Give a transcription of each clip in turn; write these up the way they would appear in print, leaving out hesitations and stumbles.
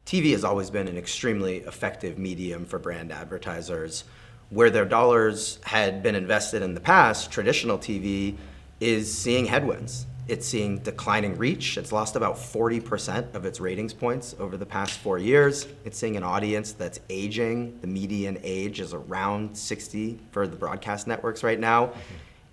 TV has always been an extremely effective medium for brand advertisers. Where their dollars had been invested in the past, traditional TV is seeing headwinds. It's seeing declining reach. It's lost about 40% of its ratings points over the past 4 years. It's seeing an audience that's aging. The median age is around 60 for the broadcast networks right now.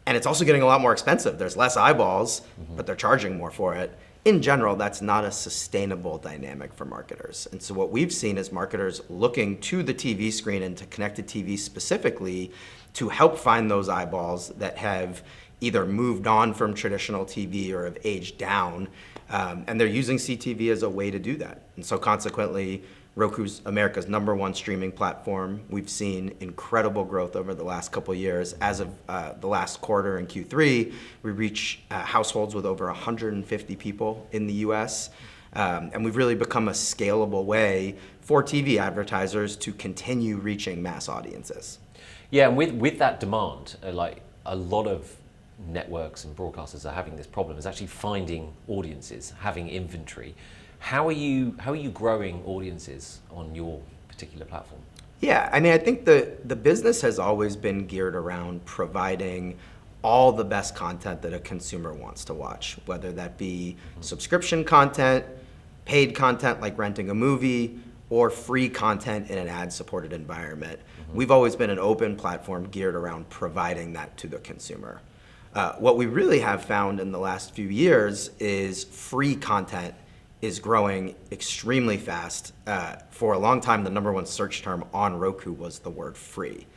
And it's also getting a lot more expensive. There's less eyeballs, but they're charging more for it. In general, that's not a sustainable dynamic for marketers. And so what we've seen is marketers looking to the TV screen and to connected TV specifically to help find those eyeballs that have either moved on from traditional TV or have aged down. And they're using CTV as a way to do that. And so consequently, Roku's America's #1 streaming platform. We've seen incredible growth over the last couple of years. As of the last quarter in Q3, we reach households with over 150 people in the US. And we've really become a scalable way for TV advertisers to continue reaching mass audiences. Yeah, and with that demand, like a lot of networks and broadcasters are having this problem, is actually finding audiences, having inventory. How are you growing audiences on your particular platform? Yeah, I mean, I think the business has always been geared around providing all the best content that a consumer wants to watch, whether that be subscription content, paid content like renting a movie, or free content in an ad-supported environment. We've always been an open platform geared around providing that to the consumer. What we really have found in the last few years is free content is growing extremely fast. For a long time, the #1 search term on Roku was the word free.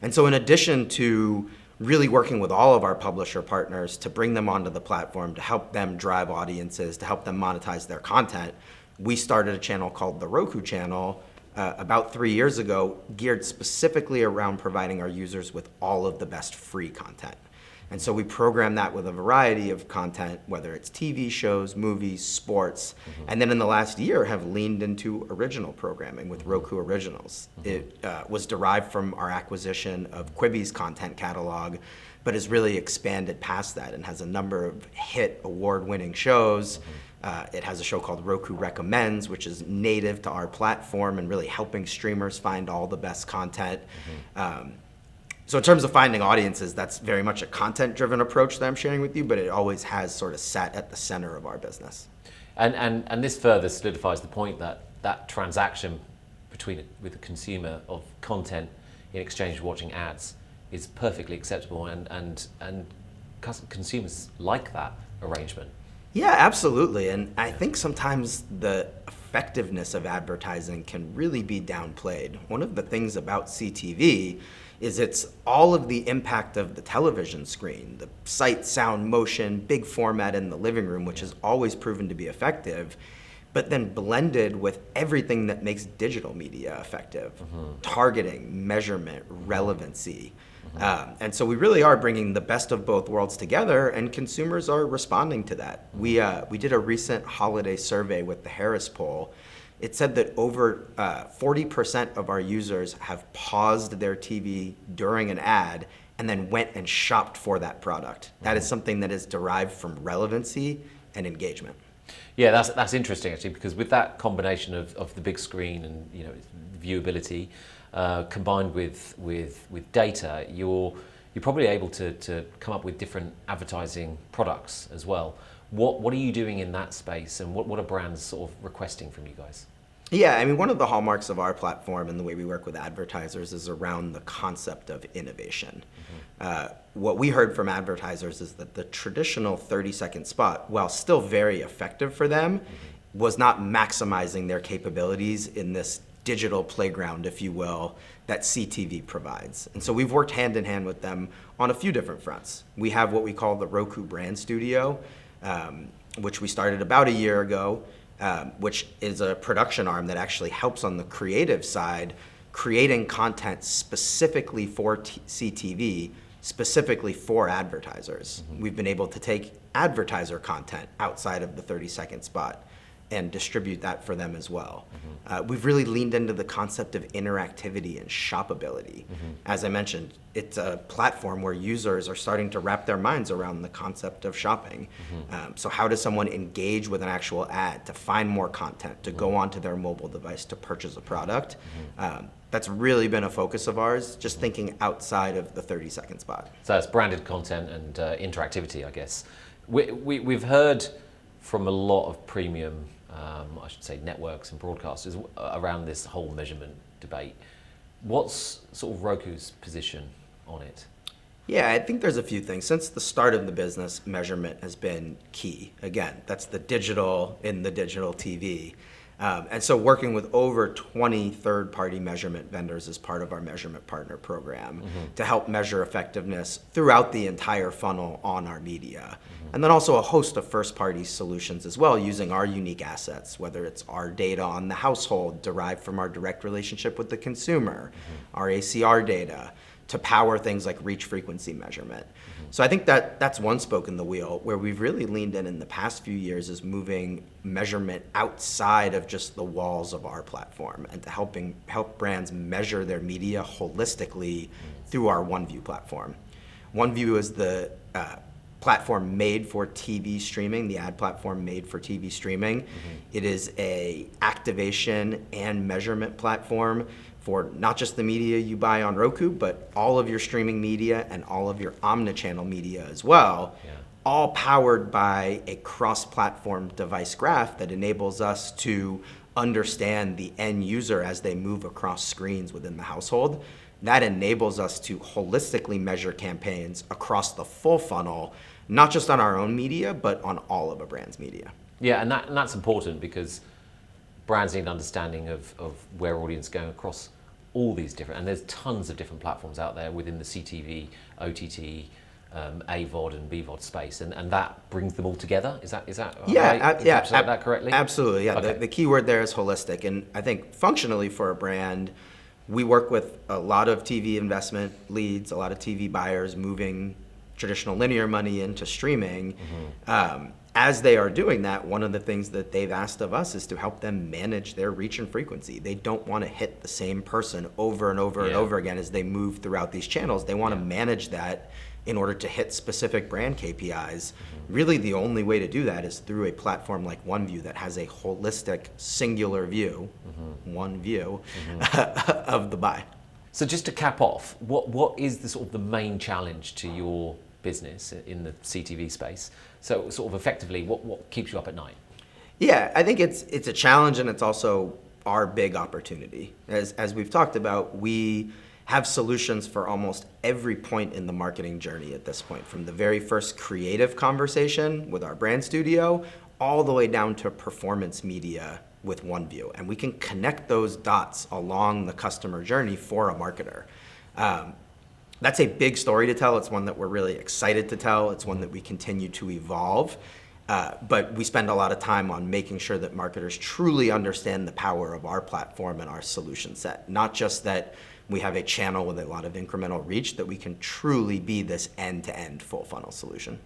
And so in addition to really working with all of our publisher partners to bring them onto the platform, to help them drive audiences, to help them monetize their content, we started a channel called the Roku channel about 3 years ago, geared specifically around providing our users with all of the best free content. And so we program that with a variety of content, whether it's TV shows, movies, sports, and then in the last year have leaned into original programming with Roku Originals. It was derived from our acquisition of Quibi's content catalog, but has really expanded past that and has a number of hit award-winning shows. It has a show called Roku Recommends, which is native to our platform and really helping streamers find all the best content. So in terms of finding audiences, that's very much a content-driven approach that I'm sharing with you, but it always has sort of sat at the center of our business. And this further solidifies the point that that transaction with the consumer of content in exchange for watching ads is perfectly acceptable, and consumers like that arrangement. Yeah, absolutely. And I think sometimes the effectiveness of advertising can really be downplayed. One of the things about CTV is it's all of the impact of the television screen, the sight, sound, motion, big format in the living room, which has always proven to be effective, but then blended with everything that makes digital media effective. Targeting, measurement, relevancy. And so we really are bringing the best of both worlds together, and consumers are responding to that. We did a recent holiday survey with the Harris Poll. It said that over 40% of our users have paused their TV during an ad and then went and shopped for that product. That is something that is derived from relevancy and engagement. Yeah, that's interesting actually, because with that combination of the big screen and viewability combined with data, you're probably able to come up with different advertising products as well. What are you doing in that space, and what are brands sort of requesting from you guys? Yeah, I mean, one of the hallmarks of our platform and the way we work with advertisers is around the concept of innovation. What we heard from advertisers is that the traditional 30-second spot, while still very effective for them, was not maximizing their capabilities in this digital playground, if you will, that CTV provides. And so we've worked hand in hand with them on a few different fronts. We have what we call the Roku Brand Studio, which we started about a year ago, which is a production arm that actually helps on the creative side, creating content specifically for CTV, specifically for advertisers. We've been able to take advertiser content outside of the 30-second spot, and distribute that for them as well. We've really leaned into the concept of interactivity and shoppability. As I mentioned, it's a platform where users are starting to wrap their minds around the concept of shopping. So how does someone engage with an actual ad to find more content, to go onto their mobile device to purchase a product? That's really been a focus of ours, just thinking outside of the 30-second spot. So it's branded content and interactivity, I guess. We've heard from a lot of premium, I should say, networks and broadcasters around this whole measurement debate. What's sort of Roku's position on it? Yeah, I think there's a few things. Since the start of the business, measurement has been key. Again, that's the digital in the digital TV. And so working with over 20 third-party measurement vendors as part of our measurement partner program to help measure effectiveness throughout the entire funnel on our media. And then also a host of first-party solutions as well, using our unique assets, whether it's our data on the household derived from our direct relationship with the consumer, our ACR data, to power things like reach frequency measurement. So I think that's one spoke in the wheel. Where we've really leaned in the past few years is moving measurement outside of just the walls of our platform and to help brands measure their media holistically through our OneView platform. OneView is the platform made for TV streaming, the ad platform made for TV streaming. It is a activation and measurement platform for not just the media you buy on Roku, but all of your streaming media and all of your omnichannel media as well, all powered by a cross-platform device graph that enables us to understand the end user as they move across screens within the household. That enables us to holistically measure campaigns across the full funnel, not just on our own media, but on all of a brand's media. Yeah, and that's important because brands need an understanding of where audience is going across all these different, and there's tons of different platforms out there within the CTV, OTT, AVOD and BVOD space, and that brings them all together. Is that that correctly? Absolutely. Yeah, okay. The key word there is holistic, and I think functionally for a brand, we work with a lot of TV investment leads, a lot of TV buyers moving traditional linear money into streaming. As they are doing that, one of the things that they've asked of us is to help them manage their reach and frequency. They don't want to hit the same person over and over and over again as they move throughout these channels. They want to manage that in order to hit specific brand KPIs. Really, the only way to do that is through a platform like OneView that has a holistic, singular view, one view, of the buy. So just to cap off, what is the sort of the main challenge to your business in the CTV space? So sort of effectively, what keeps you up at night? Yeah, I think it's a challenge, and it's also our big opportunity. As we've talked about, we have solutions for almost every point in the marketing journey at this point, from the very first creative conversation with our brand studio all the way down to performance media with OneView. And we can connect those dots along the customer journey for a marketer. That's a big story to tell. It's one that we're really excited to tell. It's one that we continue to evolve. But we spend a lot of time on making sure that marketers truly understand the power of our platform and our solution set. Not just that we have a channel with a lot of incremental reach, that we can truly be this end-to-end full funnel solution.